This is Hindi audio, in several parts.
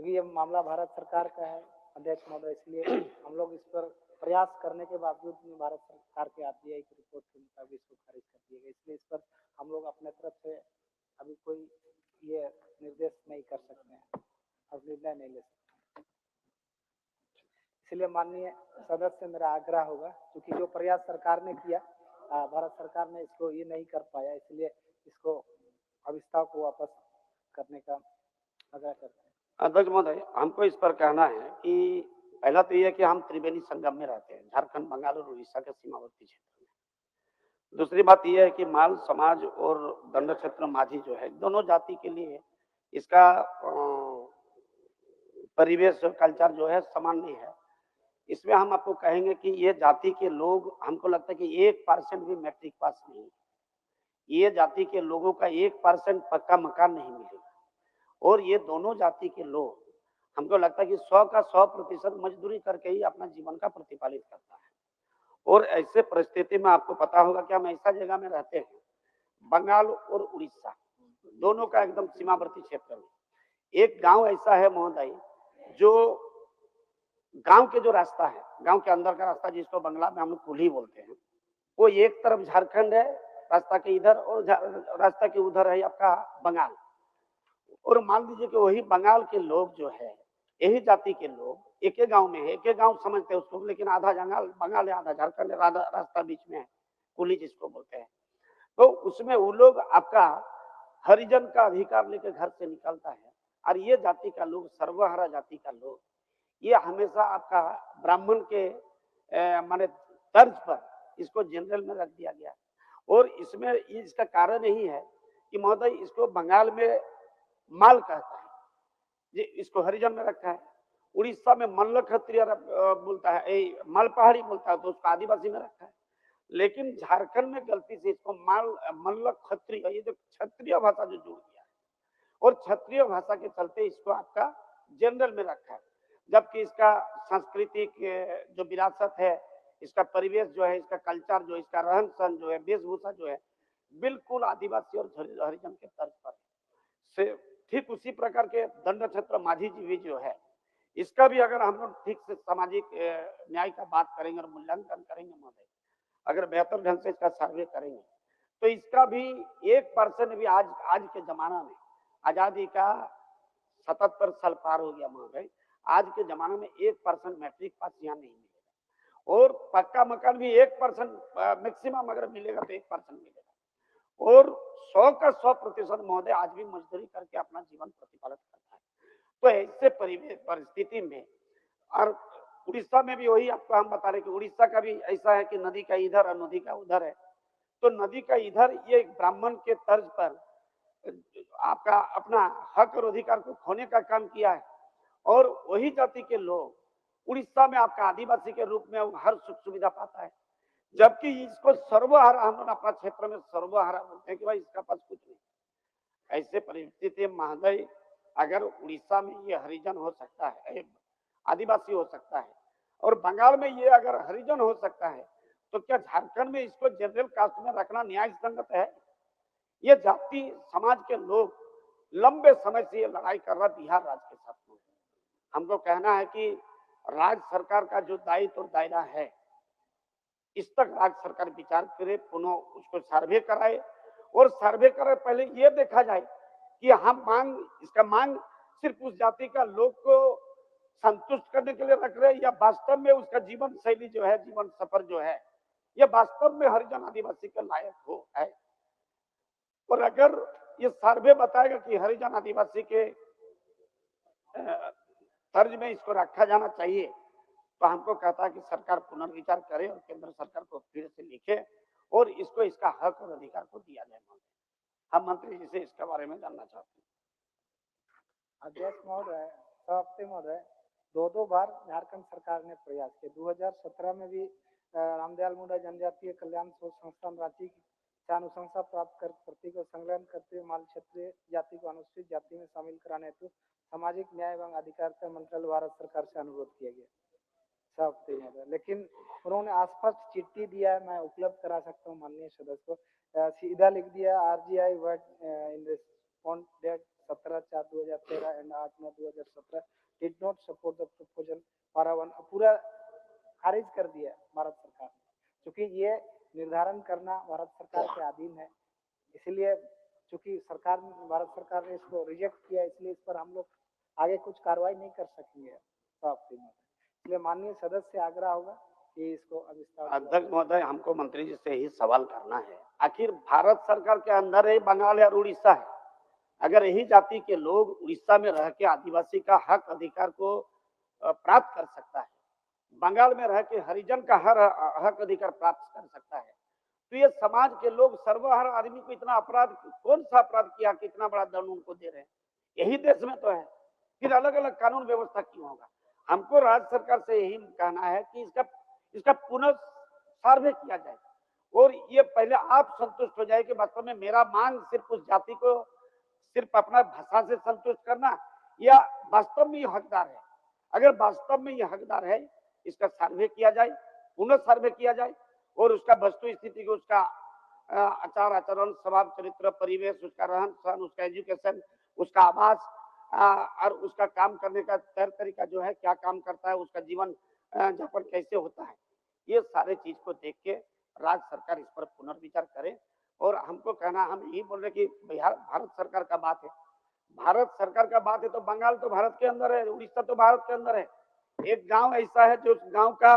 क्योंकि ये मामला भारत सरकार का है अध्यक्ष महोदय, इसलिए हम लोग इस पर प्रयास करने के बावजूद भी भारत सरकार के आरटीआई की रिपोर्ट के मुताबिक इसको खारिज कर दिया गया, इसलिए इस पर हम लोग अपने तरफ से अभी कोई ये निर्देश नहीं कर सकते हैं और निर्णय नहीं ले सकते। इसलिए माननीय सदस्य मेरा आग्रह होगा, क्योंकि जो प्रयास सरकार ने किया, भारत सरकार ने इसको ये नहीं कर पाया, इसलिए इसको अविस्ताव को वापस करने का आग्रह करते हैं। अध्यक्ष महोदय, हमको इस पर कहना है कि पहला तो ये है कि हम त्रिवेणी संगम में रहते हैं, झारखंड, बंगाल और उड़ीसा के सीमावर्ती क्षेत्र में। दूसरी बात ये है कि माल समाज और दंड क्षेत्र माझी जो है, दोनों जाति के लिए इसका परिवेश कल्चर जो है समान नहीं है। इसमें हम आपको कहेंगे कि ये जाति के लोग, हमको लगता है कि 1% भी मैट्रिक पास नहीं है। ये जाति के लोगों का 1% पक्का मकान नहीं मिलेगा, और ये दोनों जाति के लोग, हमको लगता है कि 100 का 100% मजदूरी करके ही अपना जीवन का प्रतिपालित करता है। और ऐसे परिस्थिति में आपको पता होगा कि हम ऐसा जगह में रहते हैं, बंगाल और उड़ीसा दोनों का एकदम सीमावर्ती क्षेत्र में। एक गांव ऐसा है महोदय, जो गांव के जो रास्ता है, गांव के अंदर का रास्ता जिसको बंगला में हम लोग कुल्ही बोलते हैं, वो एक तरफ झारखंड है रास्ता के इधर, और रास्ता के उधर है आपका बंगाल। और मान लीजिए कि वही बंगाल के लोग जो है, यही जाति के लोग एक ही गांव में है, एक ही गांव समझते हैं उसको, लेकिन आधा जंगल बंगाल है, आधा झारखंड है, आधा रास्ता बीच में है, कुली जिसको बोलते हैं। तो उसमें वो लोग आपका हरिजन का अधिकार लेकर घर से निकलता है, और ये जाति का लोग, सर्वहारा जाति का लोग, ये हमेशा आपका ब्राह्मण के माने तर्ज पर इसको जनरल में रख दिया गया। और इसमें इसका कारण यही है कि महोदय, इसको बंगाल में माल कहता है, ये इसको हरिजन में रखा है। उड़ीसा में मल्ल क्षत्रिय बोलता है, माल पहाड़ी बोलता है, तो उसको आदिवासी में रखा है। लेकिन झारखंड में गलती से इसको मल्ल क्षत्रिय, ये जो क्षत्रिय भाषा जो जुड़ गया है, और क्षत्रिय भाषा के चलते इसको आपका जनरल में रखा है, जबकि इसका सांस्कृतिक जो विरासत है, इसका परिवेश जो है, इसका कल्चर जो, इसका रहन सहन जो है, वेशभूषा जो है, बिल्कुल आदिवासी और हरिजन के तर्ज पर से। ठीक उसी प्रकार के दंड क्षेत्र माझी जीवी जो है, इसका भी अगर हम लोग ठीक से सामाजिक न्याय का बात करेंगे और मूल्यांकन करेंगे महोदय, अगर बेहतर ढंग से इसका सर्वे करेंगे, तो इसका भी 1% भी आज के जमाना में, आजादी का 77 साल पार हो गया महोदय, आज के जमाने में 1% मैट्रिक पास यहाँ नहीं मिलेगा। और पक्का मकान भी 1% मैक्सिमम अगर मिलेगा तो 1% मिलेगा। और 100 का 100% महोदय आज भी मजदूरी करके अपना जीवन प्रतिपालित करता है। तो ऐसे परिस्थिति में, और उड़ीसा में भी वही आपको हम बता रहे कि उड़ीसा का भी ऐसा है कि नदी का इधर और नदी का उधर है। तो नदी का इधर ये ब्राह्मण के तर्ज पर आपका अपना हक और अधिकार को खोने का काम किया है, और वही जाति के लोग उड़ीसा में आपका आदिवासी के रूप में हर सुख सुविधा पाता है, जबकि इसको सर्वहारा हम लोग अपना क्षेत्र में सर्वहारा बोलते हैं कि भाई इसका पास कुछ नहीं। ऐसे परिस्थिति महोदय, अगर उड़ीसा में ये हरिजन हो सकता है, आदिवासी हो सकता है, और बंगाल में ये अगर हरिजन हो सकता है, तो क्या झारखंड में इसको जनरल कास्ट में रखना न्याय संगत है? ये जाति समाज के लोग लंबे समय से ये लड़ाई कर रहा बिहार राज्य के साथ में। हमको कहना है कि राज्य सरकार का जो दायित्व और दायरा है, इस तक राज्य सरकार विचार करे, पुनः उसको सर्वे कराए, और सर्वे करे पहले ये देखा जाए कि हम इसका मांग सिर्फ उस जाति का लोग को संतुष्ट करने के लिए रख रहे हैं, या वास्तव में उसका जीवन शैली जो है, जीवन सफर जो है, यह वास्तव में हरिजन आदिवासी के लायक हो है। और अगर ये सर्वे बताएगा कि हरिजन आदिवासी के तर्ज में इसको रखा जाना चाहिए, तो हमको कहता है कि सरकार पुनर्विचार करे और केंद्र सरकार को फिर से लिखे, और इसको इसका हक और अधिकार को दिया जाए। हम मंत्री जी से इसके बारे में जानना चाहते हैं। अध्यक्ष महोदय, सभापति महोदय, दो बार झारखंड सरकार ने प्रयास किया। 2017 में भी रामदयाल मुंडा जनजातीय कल्याण शोध संस्थान रांची से अनुशंसा प्राप्त कर प्रति को संकलन करते हुए माल क्षेत्रीय जाति को अनुसूचित जाति में शामिल कराने हेतु सामाजिक न्याय एवं अधिकारिता मंत्रालय भारत सरकार से अनुरोध किया गया सभापति महोदय, लेकिन उन्होंने स्पष्ट चिट्ठी दिया है, मैं उपलब्ध करा सकता हूँ माननीय सदस्य को, सीधा लिख दिया RGI word in response that 17/4/2013 and 8/9/2017 did not support the proposal for a पूरा खारिज कर दिया भारत सरकार ने, क्योंकि ये निर्धारण करना भारत सरकार के अधीन है। इसलिए चूंकि भारत सरकार ने इसको रिजेक्ट किया, इसलिए इस पर हम लोग आगे कुछ कार्रवाई नहीं कर सकेंगे सभापति महोदय। इसलिए माननीय सदस्य से आग्रह होगा कि इसको अध्यक्ष महोदय, हमको मंत्री जी से ही सवाल करना है, आखिर भारत सरकार के अंदर है बंगाल और उड़ीसा है। अगर यही जाति के लोग उड़ीसा में रह के आदिवासी का हक अधिकार को प्राप्त कर सकता है, बंगाल में रह के हरिजन का हर हक अधिकार प्राप्त कर सकता है, तो ये समाज के लोग सर्वहर आदमी को इतना अपराध, कौन सा अपराध किया कि इतना बड़ा दंड उनको दे रहे हैं? यही देश में तो है, फिर अलग अलग कानून व्यवस्था क्यों होगा? हमको राज्य सरकार से यही कहना है कि इसका पुनः सर्वे किया जाए और ये पहले आप संतुष्ट हो जाए कि वास्तव में मेरा मांग सिर्फ उस जाति को सिर्फ अपना भाषा से संतुष्ट करना या वास्तव में ये हकदार है। अगर वास्तव में ये हकदार है, इसका सर्वे किया जाए, पुनः सर्वे किया जाए और उसका वस्तु स्थिति को, उसका आचार आचरण, स्वभाव चरित्र, परिवेश, उसका रहन सहन, उसका एजुकेशन, उसका आवास और उसका काम करने का तरीका जो है, क्या काम करता है, उसका जीवन यापन कैसे होता है, ये सारे चीज को देख के राज्य सरकार इस पर पुनर्विचार करे। और हमको कहना, हम यही बोल रहे कि भारत सरकार का बात है, भारत सरकार का बात है तो बंगाल तो भारत के अंदर है, उड़ीसा तो भारत के अंदर है। एक गांव ऐसा है जो गांव का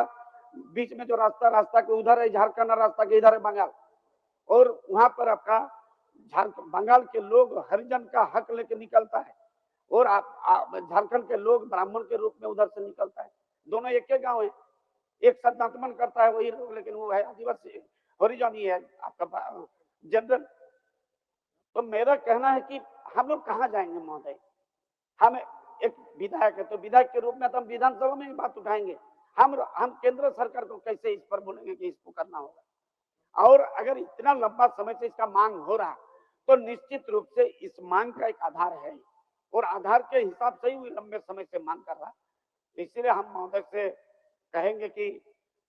बीच में जो रास्ता के उधर है झारखंड, रास्ता के इधर है बंगाल, और वहां पर आपका बंगाल के लोग हरिजन का हक लेके निकलता है और झारखंड के लोग ब्राह्मण के रूप में उधर से निकलता है। दोनों एक ही गांव है, एक सदात्मन करता है वही लोग, लेकिन वो है आदिवासी हरिजन ही है आपका जनरल। तो मेरा कहना है कि हम लोग कहाँ जाएंगे महोदय? हम एक विधायक है तो विधायक के रूप में तो हम विधानसभा में ही बात उठाएंगे, हम केंद्र सरकार को कैसे इस पर बोलेंगे कि इसको करना होगा? और अगर इतना लंबा समय से इसका मांग हो रहा तो निश्चित रूप से इस मांग का एक आधार है और आधार के हिसाब से ही लंबे समय से मांग कर रहा। इसलिए हम महोदय से कहेंगे कि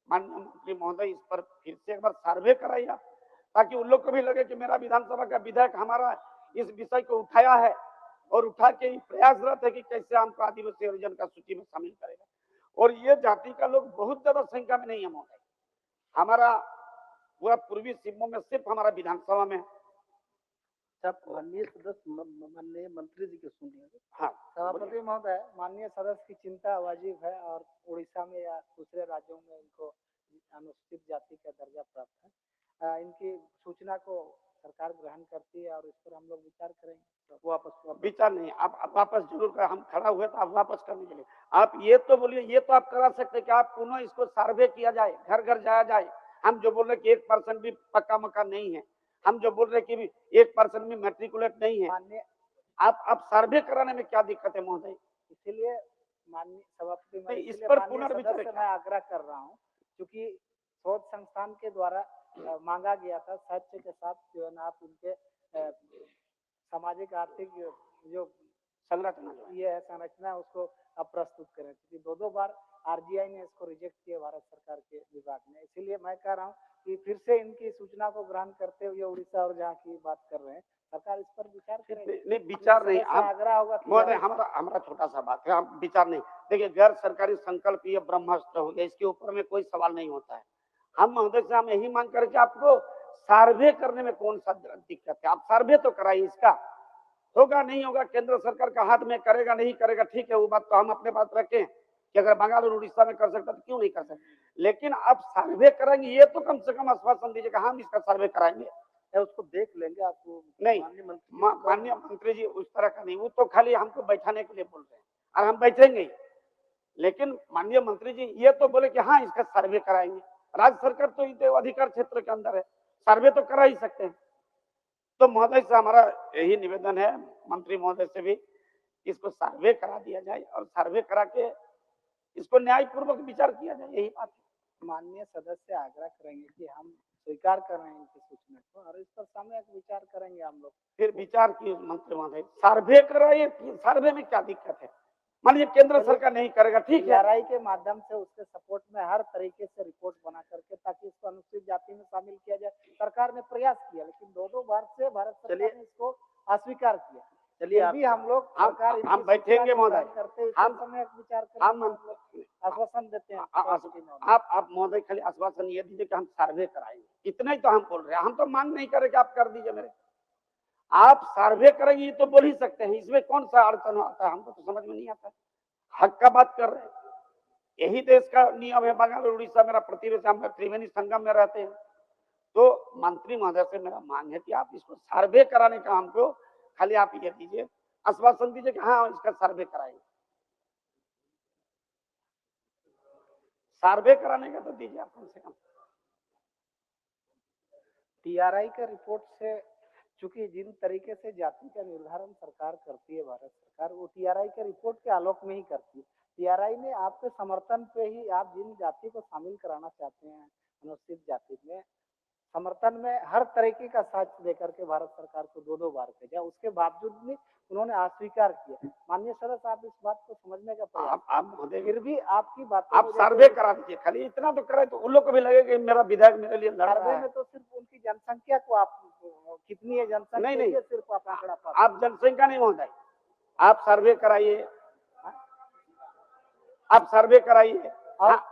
माननीय मंत्री महोदय इस पर फिर से एक बार सर्वे कराइए, ताकि उन लोग को भी लगे कि मेरा विधानसभा का विधायक हमारा इस विषय को उठाया है और उठा के प्रयासरत है कि कैसे हमको आदिवासी हरिजन का सूची में शामिल करेगा। और ये जाति का लोग बहुत ज्यादा संख्या में नहीं है महोदय, हमारा पूरा पूर्वी सिंहभूम में सिर्फ हमारा विधानसभा में। माननीय सदस्य, माननीय मंत्री जी के सुन लीजिए। हाँ, सभापति महोदय, माननीय सदस्य की चिंता वाजिब है और उड़ीसा में या दूसरे राज्यों में इनको अनुसूचित जाति का दर्जा प्राप्त है। इनकी सूचना को सरकार ग्रहण करती है और इस पर हम लोग विचार करेंगे। तो वापस विचार नहीं, आप वापस जरूर कर, हम खड़ा हुए तो आप वापस करने के लिए आप ये तो बोलिए, ये तो आप करा सकते कि आप पुनः इसको सर्वे किया जाए, घर घर जाया जाए। हम जो बोल रहे कि 1% भी पक्का मकान नहीं है, हम जो बोल रहे कि 1% भी मैट्रिकुलेट नहीं है, माननीय आप सर्वे कराने में क्या दिक्कत है महोदय? इसीलिए माननीय सभापति, इस पर पुनर्विचार मैं आग्रह कर रहा हूँ, क्योंकि शोध संस्थान के द्वारा मांगा गया था सत्य के साथ जो है ना, आप उनके सामाजिक आर्थिक जो संरचना ये है संरचना, उसको आप प्रस्तुत करें, क्योंकि दो बार आरजीआई ने इसको रिजेक्ट किया भारत सरकार के विभाग ने। इसीलिए मैं कह रहा हूँ कि फिर से इनकी सूचना को ग्रहण करते हुए उड़ीसा और जहाँ की बात कर रहे हैं, सरकार इस पर विचार करे। नहीं, विचार नहीं, आग्रह होगा महोदय, हमारा छोटा सा बात है, हम विचार नहीं। देखिए, गैर सरकारी संकल्प ये ब्रह्मास्त्र हो गया, इसके ऊपर में कोई सवाल नहीं होता है। हम महोदय से हम यही मांग करें कि आपको सर्वे करने में कौन सा दिक्कत है? आप सर्वे तो कराइए, इसका होगा नहीं होगा केंद्र सरकार का हाथ में, करेगा नहीं करेगा ठीक है, वो बात तो हम अपने बात रखें कि अगर बंगाल और उड़ीसा में कर सकता तो क्यों नहीं कर सकते, लेकिन आप सर्वे करेंगे ये तो कम से कम आश्वासन दीजिएगा हम इसका सर्वे कराएंगे, उसको देख लेंगे। आपको नहीं, माननीय मंत्री जी उस तरह का नहीं, वो तो खाली हमको बैठाने के लिए बोल रहे हैं और हम बैठेंगे ही, लेकिन माननीय मंत्री जी ये तो बोले कि हाँ इसका सर्वे कराएंगे। राज्य सरकार तो इनके अधिकार क्षेत्र के अंदर है, सर्वे तो करा ही सकते हैं। तो महोदय से हमारा यही निवेदन है, मंत्री महोदय से भी, इसको सर्वे करा दिया जाए और सर्वे करा के इसको न्यायपूर्वक विचार किया जाए, यही बात है। माननीय सदस्य आग्रह करेंगे कि हम स्वीकार कर रहे हैं इनकी सूचना को और इस पर सामूहिक विचार करेंगे हम लोग। फिर विचार की मंत्री महोदय सर्वे कराइए, सर्वे में क्या दिक्कत है? मान लीजिए केंद्र सरकार नहीं करेगा, ठीक है, RI के माध्यम से उसके सपोर्ट में हर तरीके से रिपोर्ट बना करके ताकि इसको अनुसूचित जाति में शामिल किया जाए। सरकार ने प्रयास किया, लेकिन दो बार से भारत सरकार ने इसको अस्वीकार किया। चलिए भी हम लोग सरकार हम बैठेंगे महोदय, करते हैं, हम समय विचार हम आश्वासन देते हैं। आप महोदय खाली आश्वासन ये दीजिए कि हम सर्वे कराएंगे, इतना ही तो हम बोल रहे हैं। हम तो मांग नहीं कर रहे कि आप कर दीजिए मेरे, आप सर्वे करेंगे ये तो बोल ही सकते हैं, इसमें कौन सा अड़चन आता है, हमको तो समझ में नहीं आता। हक का बात कर रहे हैं, यही देश का नियम है। बंगाल और उड़ीसा मेरा प्रतिवेशी, हम त्रिवेणी संगम में रहते हैं। तो मंत्री महोदय से मेरा मांग है कि आप इसको सर्वे कराने का हमको खाली आप ये दीजिए, आश्वासन दीजिए कि हाँ इसका सर्वे कराएंगे। सर्वे कराने का तो दीजिए आप कम से कम। टीआरआई का रिपोर्ट से, चूंकि जिन तरीके से जाति का निर्धारण सरकार करती है भारत सरकार, वो टीआरआई के रिपोर्ट के आलोक में ही करती है। टीआरआई ने आपके समर्थन पे ही, आप जिन जाति को शामिल कराना चाहते हैं अनुसूचित जाति में, समर्थन में हर तरीके का साक्ष्य देकर के भारत सरकार को 2-2 बार भेजा, उसके बावजूद भी उन्होंने अस्वीकार किया। माननीय सदस्य, आप इस बात को समझने का प्रयास, फिर भी आपकी बात, आप सर्वे करा दीजिए, खाली इतना तो करे तो उन लोग को भी लगे कि मेरा विधायक मेरे लिए लड़ रहा है। सर्वे में तो सिर्फ उनकी जनसंख्या को, आप कितनी है जनसंख्या, नहीं, सिर्फ आप आंकड़ा आप जनसंख्या नहीं महोदय, आप सर्वे कराइए, आप सर्वे कराइए।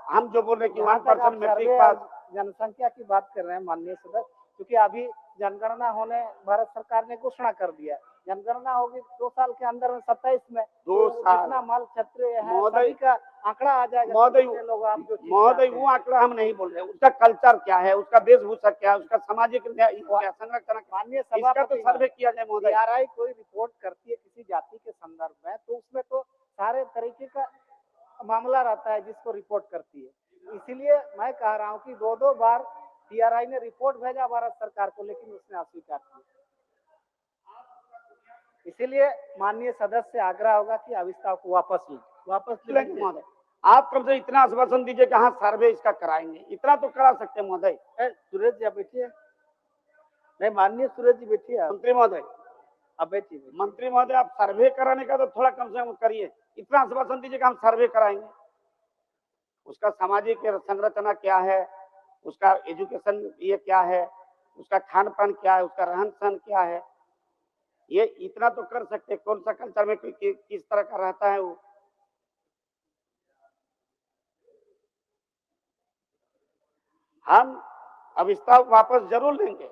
हम जो बोल रहे हैं कि 1% मैट्रिक पास, जनसंख्या की बात कर रहे हैं माननीय सदस्य, क्योंकि अभी जनगणना होने भारत सरकार ने घोषणा कर दिया, जनगणना होगी 2 साल के अंदर में, 27 में 2 साल जितना माल क्षत्रिय है सभी का आंकड़ा आ जाएगा। महोदय वो आंकड़ा हम नहीं बोल रहे, उसका कल्चर क्या है, उसका वेशभूषा क्या है, उसका सामाजिक संरक्षण, माननीय सभा का तो सर्वे किया जाए महोदय। टीआरआई कोई रिपोर्ट करती है किसी जाति के संदर्भ में, तो उसमें तो सारे तरीके का मामला रहता है जिसको रिपोर्ट करती है। इसीलिए मैं कह रहा हूं कि 2-2 बार टीआरआई ने रिपोर्ट भेजा भारत सरकार को, लेकिन उसने अस्वीकार किया। इसीलिए माननीय सदस्य से आग्रह होगा कि अविस्ताव को वापस लेंगे महोदय। आप कम से इतना आश्वासन दीजिए कि हाँ सर्वे इसका कराएंगे, इतना तो करा सकते हैं महोदय। सुरेश जी आप बैठिए, नहीं माननीय सुरेश जी बैठिए। मंत्री महोदय अब बैठिए। मंत्री महोदय, आप सर्वे कराने का तो थोड़ा कम से कम करिए, इतना आश्वासन दीजिए कि हम सर्वे कराएंगे। उसका सामाजिक संरचना क्या है, उसका एजुकेशन ये क्या है, उसका खान पान क्या है, उसका रहन सहन क्या है, ये इतना तो कर सकते। कौन सा कल्चर में किस तरह का रहता है वो। हम अविस्ताव वापस जरूर लेंगे,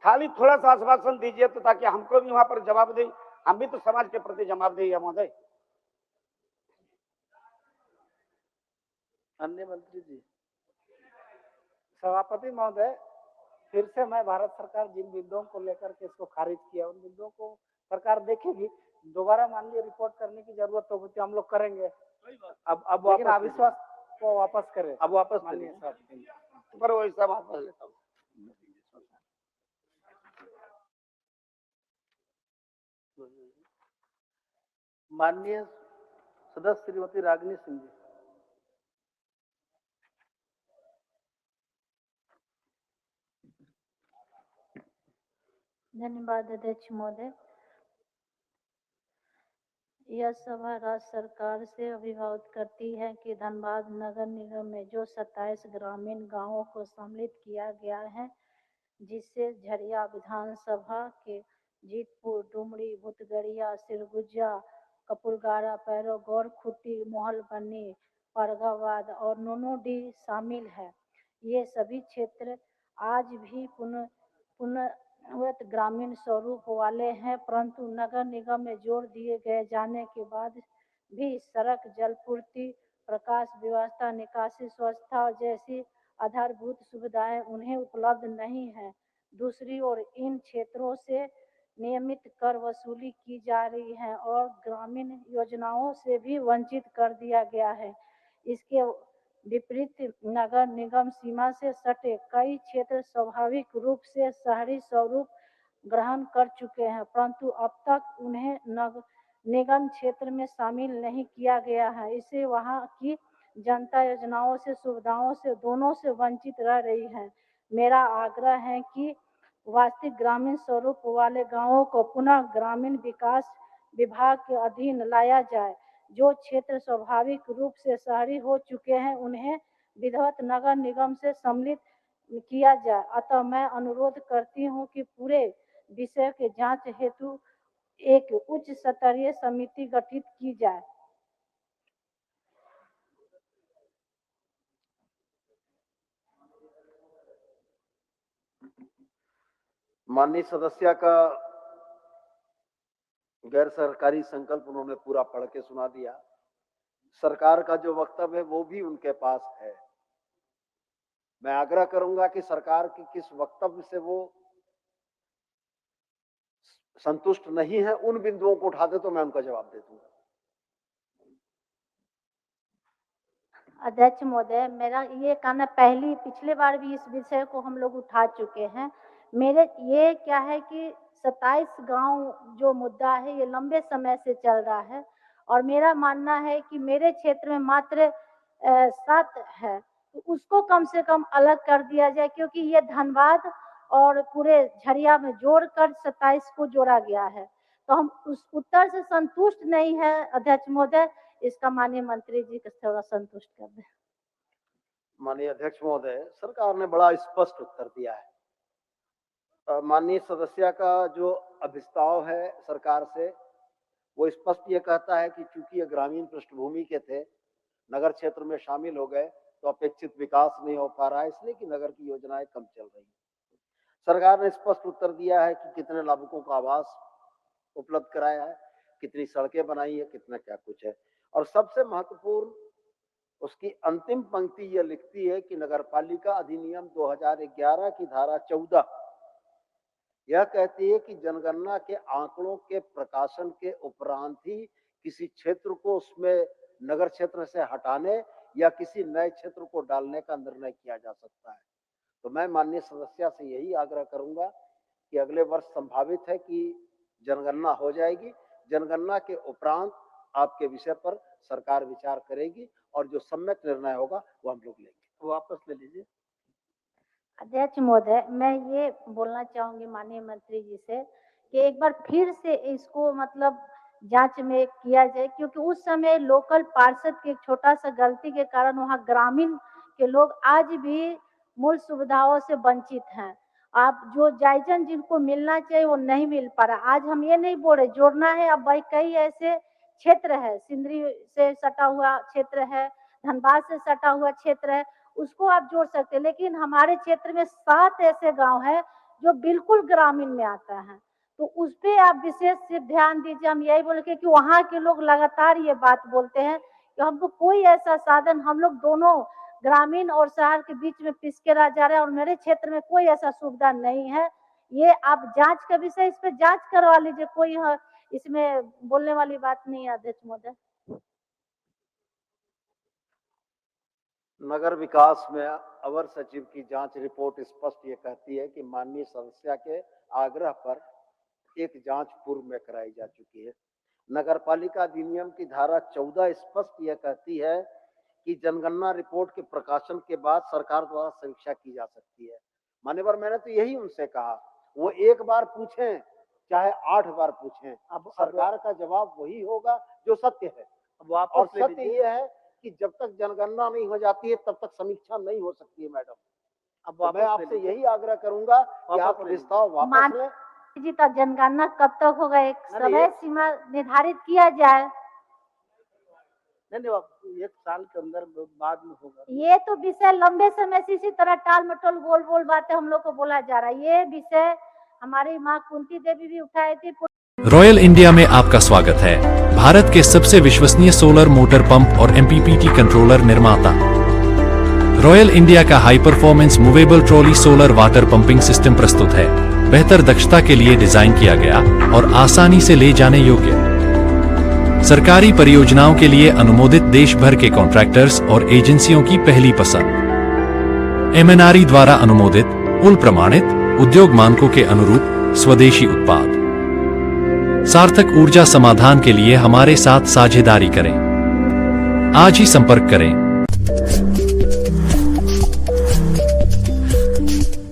खाली थोड़ा सा आश्वासन दीजिए तो, ताकि हमको भी वहां पर जवाब दे, हम भी तो समाज के प्रति जवाबदेही है महोदय। अन्य मंत्री जी, सभापति महोदय, फिर से मैं भारत सरकार जिन बिंदुओं को लेकर के इसको खारिज किया, उन बिंदुओं को सरकार देखेगी। दोबारा मान लीजिए रिपोर्ट करने की जरूरत होगी तो हम लोग करेंगे। अब लेकिन अविश्वास को वापस करें, अब वापस मानिए पर वैसा वापस लेता हूँ। माननीय सदस्य श्रीमती रागिनी सिंह जी। धन्यवाद अध्यक्ष महोदय। यह सभा राज्य सरकार से अभिभावित करती है कि धनबाद नगर निगम में जो 27 ग्रामीण गांवों को सम्मिलित किया गया है, जिससे झरिया विधानसभा के जीतपुर, डुमरी, भूतगड़िया, सिरगुजा, कपूरगारा, पैरो, गौरखुट्टी, मोहलबनी, परगावाद और नोनोडी शामिल है। ये सभी क्षेत्र आज भी पुनर्वत ग्रामीण स्वरूप वाले हैं, परंतु नगर निगम में जोड़ दिए गए जाने के बाद भी सड़क, जलपूर्ति, प्रकाश व्यवस्था, निकासी, स्वच्छता जैसी आधारभूत सुविधाएं उन्हें उपलब्ध नहीं है। दूसरी ओर इन क्षेत्रों से नियमित कर वसूली की जा रही है और ग्रामीण योजनाओं से भी वंचित कर दिया गया है। इसके विपरीत नगर निगम सीमा से सटे कई क्षेत्र स्वाभाविक रूप से शहरी स्वरूप ग्रहण कर चुके हैं, परंतु अब तक उन्हें निगम क्षेत्र में शामिल नहीं किया गया है। इससे वहां की जनता योजनाओं से, सुविधाओं से, दोनों से वंचित रह रही है। मेरा आग्रह है कि वास्तविक ग्रामीण स्वरूप वाले गांवों को पुनः ग्रामीण विकास विभाग के अधीन लाया जाए। जो क्षेत्र स्वाभाविक रूप से शहरी हो चुके हैं उन्हें विधिवत नगर निगम से सम्मिलित किया जाए। अतः मैं अनुरोध करती हूं कि पूरे विषय के जांच हेतु एक उच्च स्तरीय समिति गठित की जाए। माननीय सदस्य का गैर सरकारी संकल्प उन्होंने पूरा पढ़ के सुना दिया। सरकार का जो वक्तव्य है वो भी उनके पास है। मैं आग्रह करूंगा कि सरकार के किस वक्तव्य से वो संतुष्ट नहीं है, उन बिंदुओं को उठा दे तो मैं उनका जवाब दे दूंगा। अध्यक्ष महोदय, मेरा ये कहना, पिछले बार भी इस विषय को हम लोग उठा चुके हैं। मेरे ये क्या है कि 27 गांव जो मुद्दा है ये लंबे समय से चल रहा है और मेरा मानना है कि मेरे क्षेत्र में मात्र 7 है, तो उसको कम से कम अलग कर दिया जाए, क्योंकि ये धनबाद और पूरे झरिया में जोड़कर 27 को जोड़ा गया है। तो हम उस उत्तर से संतुष्ट नहीं है अध्यक्ष महोदय, इसका माननीय मंत्री जी को थोड़ा संतुष्ट कर दें। माननीय अध्यक्ष महोदय, सरकार ने बड़ा स्पष्ट उत्तर दिया है। माननीय सदस्य का जो अभिस्ताव है सरकार से, वो स्पष्ट ये कहता है कि चूंकि ये ग्रामीण पृष्ठभूमि के थे, नगर क्षेत्र में शामिल हो गए तो अपेक्षित विकास नहीं हो पा रहा है, इसलिए कि नगर की योजनाएं कम चल रही हैं। सरकार ने स्पष्ट उत्तर दिया है कि कितने लाभुकों को आवास उपलब्ध कराया है, कितनी सड़कें बनाई है, कितना क्या कुछ है। और सबसे महत्वपूर्ण उसकी अंतिम पंक्ति यह लिखती है कि नगरपालिका अधिनियम 2011 की धारा 14 यह कहती है कि जनगणना के आंकड़ों के प्रकाशन के उपरांत ही किसी क्षेत्र को उसमें नगर क्षेत्र से हटाने या किसी नए क्षेत्र को डालने का निर्णय किया जा सकता है। तो मैं माननीय सदस्य से यही आग्रह करूंगा कि अगले वर्ष संभावित है कि जनगणना हो जाएगी। जनगणना के उपरांत आपके विषय पर सरकार विचार करेगी और जो सम्यक निर्णय होगा वो हम लोग लेंगे। वापस ले लीजिए। अध्यक्ष महोदय, मैं ये बोलना चाहूंगी माननीय मंत्री जी से कि एक बार फिर से इसको मतलब जांच में किया जाए, क्योंकि उस समय लोकल पार्षद की एक छोटा सा गलती के कारण वहां ग्रामीण के लोग आज भी मूल सुविधाओं से वंचित हैं। आप जो जायजन जिनको मिलना चाहिए वो नहीं मिल पा रहा। आज हम ये नहीं बोल रहे जोड़ना है, अब भाई कई ऐसे क्षेत्र है, सिंदरी से सटा हुआ क्षेत्र है, धनबाद से सटा हुआ क्षेत्र है, उसको आप जोड़ सकते हैं। लेकिन हमारे क्षेत्र में 7 ऐसे गांव हैं जो बिल्कुल ग्रामीण में आता है, तो उस पे आप विशेष से ध्यान दीजिए। हम यही बोल के कि वहाँ के लोग लगातार ये बात बोलते हैं कि हमको कोई ऐसा साधन, हम लोग दोनों ग्रामीण और शहर के बीच में पिसके रह जा रहे हैं और मेरे क्षेत्र में कोई ऐसा सुविधा नहीं है। ये आप जांच का विषय, इस पे जांच करवा लीजिए, कोई इसमें बोलने वाली बात नहीं है अध्यक्ष महोदय। नगर विकास में अवर सचिव की जांच रिपोर्ट स्पष्ट ये कहती है कि माननीय सदस्य के आग्रह पर एक जांच पूर्व में कराई जा चुकी है। नगरपालिका अधिनियम की धारा 14 स्पष्ट यह कहती है कि जनगणना रिपोर्ट के प्रकाशन के बाद सरकार द्वारा समीक्षा की जा सकती है। मान्यवर, मैंने तो यही उनसे कहा, वो एक बार पूछें चाहे 8 बार पूछें, अब सरकार का जवाब वही होगा जो सत्य है। और सत्य यह है कि जब तक जनगणना नहीं हो जाती है तब तक समीक्षा नहीं हो सकती है। मैडम, अब मैं आपसे यही आग्रह करूंगा कि आप प्रस्ताव वापस लें। जी, तो जनगणना कब तक होगा? एक समय सीमा निर्धारित किया जाए। नहीं, 1 साल के अंदर बाद में होगा। ये तो विषय लंबे समय से इसी तरह टाल मटोल गोल गोल बातें हम लोग को बोला जा रहा है। ये विषय हमारी माँ कुंती देवी भी उठाई थी। रॉयल इंडिया में आपका स्वागत है। भारत के सबसे विश्वसनीय सोलर मोटर पंप और MPPT कंट्रोलर निर्माता रॉयल इंडिया का high performance movable trolley solar water pumping system प्रस्तुत है। बेहतर दक्षता के लिए डिजाइन किया गया और आसानी से ले जाने योग्य। सरकारी परियोजनाओं के लिए अनुमोदित देश भर के कॉन्ट्रैक्टर्स और एजेंसियों की पहली पसंद। MNRE द्वारा अनुमोदित, उल प्रमाणित, उद्योग मानकों के अनुरूप स्वदेशी उत्पाद। सार्थक ऊर्जा समाधान के लिए हमारे साथ साझेदारी करें। आज ही संपर्क करें।